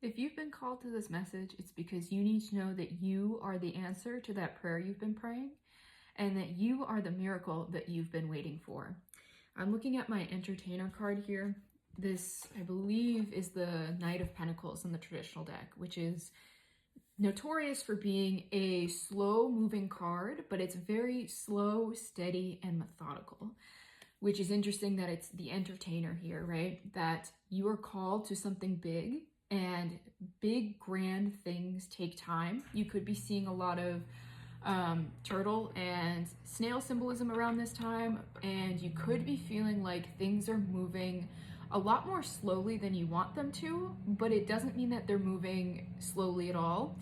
If you've been called to this message, it's because you need to know that you are the answer to that prayer you've been praying and that you are the miracle that you've been waiting for. I'm looking at my entertainer card here. This, I believe, is the Knight of Pentacles in the traditional deck, which is notorious for being a slow-moving card, but it's very slow, steady, and methodical, which is interesting that it's the entertainer here, right? That you are called to something big, and big, grand things take time. You could be seeing a lot of turtle and snail symbolism around this time, and you could be feeling like things are moving a lot more slowly than you want them to, but it doesn't mean that they're moving slowly at all.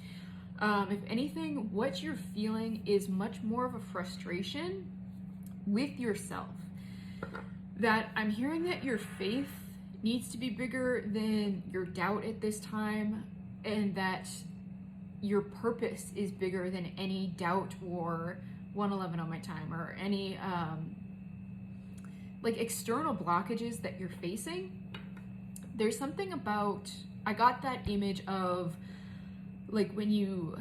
If anything, what you're feeling is much more of a frustration with yourself. That I'm hearing that your faith needs to be bigger than your doubt at this time, and that your purpose is bigger than any doubt or 111 on my timer, or any like external blockages that you're facing. There's something about, I got that image of like when you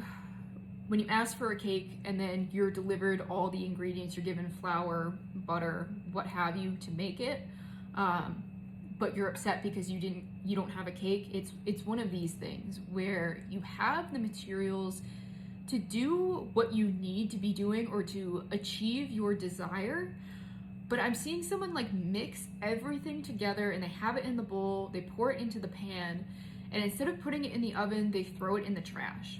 ask for a cake and then you're delivered all the ingredients, you're given flour, butter, what have you to make it, but you're upset because you don't have a cake. It's one of these things where you have the materials to do what you need to be doing or to achieve your desire, but I'm seeing someone like mix everything together and they have it in the bowl, they pour it into the pan, and instead of putting it in the oven, they throw it in the trash.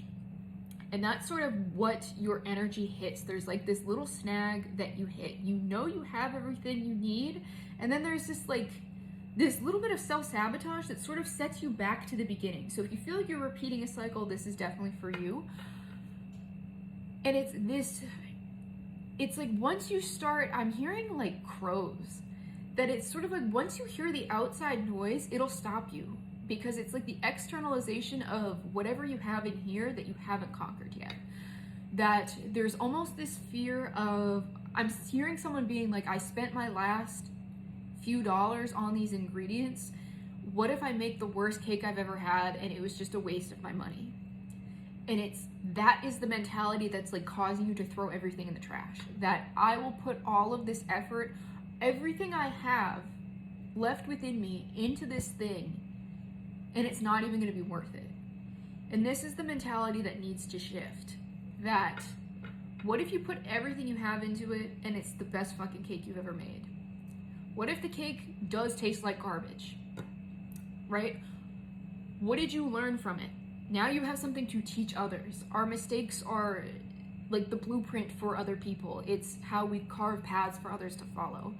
And that's sort of what your energy hits. There's like this little snag that you hit. You know you have everything you need, and then there's this little bit of self-sabotage that sort of sets you back to the beginning. So if you feel like you're repeating a cycle, this is definitely for you. And it's like once you start, I'm hearing like crows, that it's sort of like once you hear the outside noise, it'll stop you. Because it's like the externalization of whatever you have in here that you haven't conquered yet. That there's almost this fear of, I'm hearing someone being like, I spent my last few dollars on these ingredients. What if I make the worst cake I've ever had and it was just a waste of my money? And that is the mentality that's like causing you to throw everything in the trash. That I will put all of this effort, everything I have left within me into this thing, and it's not even going to be worth it. And this is the mentality that needs to shift. That what if you put everything you have into it and it's the best fucking cake you've ever made? What if the cake does taste like garbage? Right? What did you learn from it? Now you have something to teach others. Our mistakes are like the blueprint for other people. It's how we carve paths for others to follow.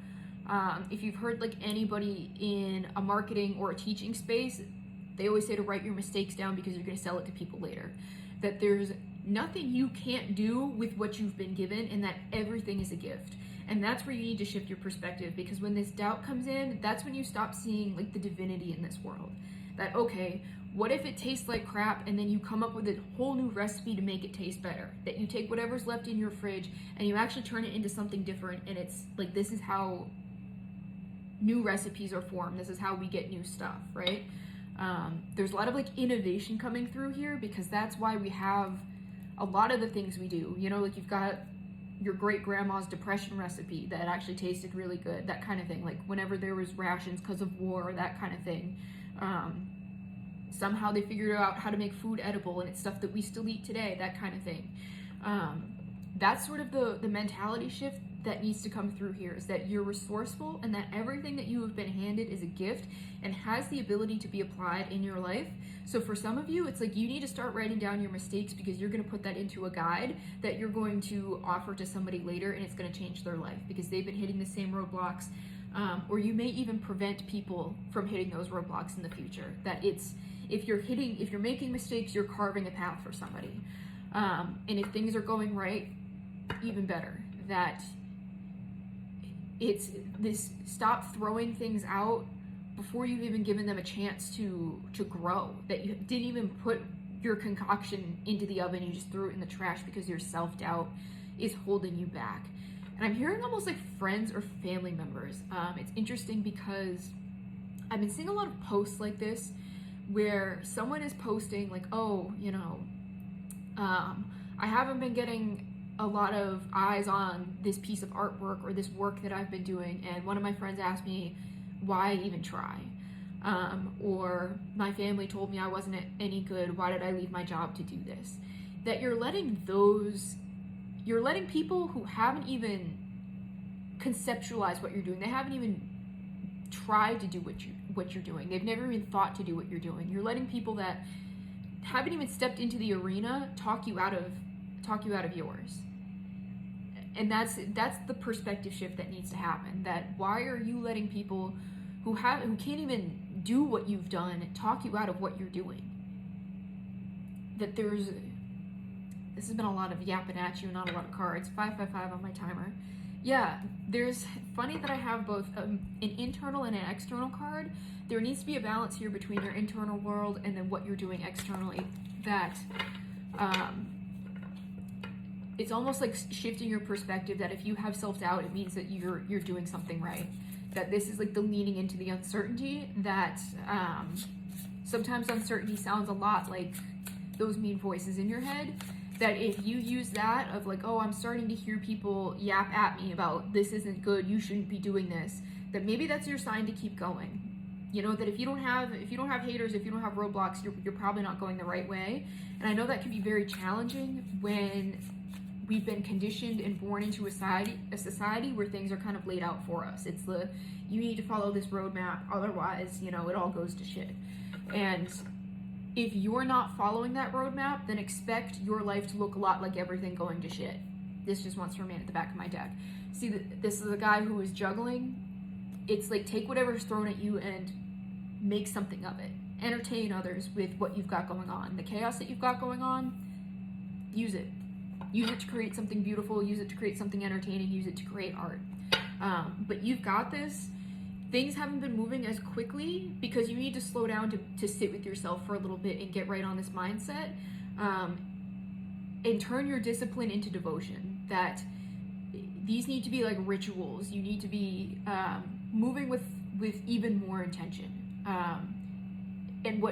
If you've heard like anybody in a marketing or a teaching space, they always say to write your mistakes down because you're going to sell it to people later. That there's nothing you can't do with what you've been given, and that everything is a gift. And that's where you need to shift your perspective, because when this doubt comes in, that's when you stop seeing like the divinity in this world. That, okay, what if it tastes like crap, and then you come up with a whole new recipe to make it taste better? That you take whatever's left in your fridge and you actually turn it into something different, and it's like, this is how new recipes are formed. This is how we get new stuff, right? There's a lot of like innovation coming through here, because that's why we have a lot of the things we do. You know, like you've got your great grandma's depression recipe that actually tasted really good, that kind of thing. Like whenever there was rations because of war, that kind of thing. Somehow they figured out how to make food edible, and it's stuff that we still eat today, that kind of thing. That's sort of the mentality shift that needs to come through here, is that you're resourceful and that everything that you have been handed is a gift and has the ability to be applied in your life. So for some of you, it's like you need to start writing down your mistakes, because you're going to put that into a guide that you're going to offer to somebody later, and it's going to change their life because they've been hitting the same roadblocks. Or you may even prevent people from hitting those roadblocks in the future. That if you're making mistakes, you're carving a path for somebody. And if things are going right, even better. That it's this, stop throwing things out before you've even given them a chance to grow. That you didn't even put your concoction into the oven, you just threw it in the trash because your self-doubt is holding you back. And I'm hearing almost like friends or family members. It's interesting because I've been seeing a lot of posts like this where someone is posting like, oh, you know, I haven't been getting a lot of eyes on this piece of artwork or this work that I've been doing, and one of my friends asked me why even try, or my family told me I wasn't any good, why did I leave my job to do this? That you're letting people who haven't even conceptualized what you're doing, they haven't even tried to do what you're doing, they've never even thought to do what you're doing, you're letting people that haven't even stepped into the arena talk you out of yours. And that's the perspective shift that needs to happen. That why are you letting people who can't even do what you've done talk you out of what you're doing? That this has been a lot of yapping at you, not a lot of cards. 555 on my timer. Yeah, there's funny that I have both an internal and an external card. There needs to be a balance here between your internal world and then what you're doing externally. That it's almost like shifting your perspective, that if you have self-doubt, it means that you're doing something right. That this is like the leaning into the uncertainty, that sometimes uncertainty sounds a lot like those mean voices in your head. That if you use that of like, oh, I'm starting to hear people yap at me about this isn't good, you shouldn't be doing this, that maybe that's your sign to keep going. You know, that if you don't have haters, if you don't have roadblocks, you're probably not going the right way. And I know that can be very challenging when we've been conditioned and born into a society where things are kind of laid out for us. It's you need to follow this roadmap, otherwise, you know, it all goes to shit. And if you're not following that roadmap, then expect your life to look a lot like everything going to shit. This just wants to remain at the back of my deck. See, this is a guy who is juggling. It's like, take whatever's thrown at you and make something of it. Entertain others with what you've got going on. The chaos that you've got going on, use it. Use it to create something beautiful, use it to create something entertaining, use it to create art. But you've got this. Things haven't been moving as quickly because you need to slow down to sit with yourself for a little bit and get right on this mindset, and turn your discipline into devotion. That these need to be like rituals. You need to be moving with even more intention. And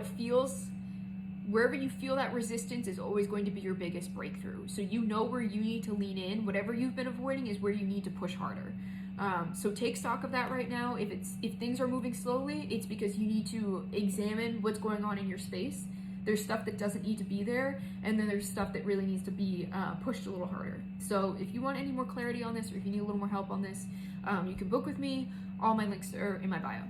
wherever you feel that resistance is always going to be your biggest breakthrough. So you know where you need to lean in. Whatever you've been avoiding is where you need to push harder. So take stock of that right now. If things are moving slowly, it's because you need to examine what's going on in your space. There's stuff that doesn't need to be there, and then there's stuff that really needs to be pushed a little harder. So if you want any more clarity on this, or if you need a little more help on this, you can book with me. All my links are in my bio.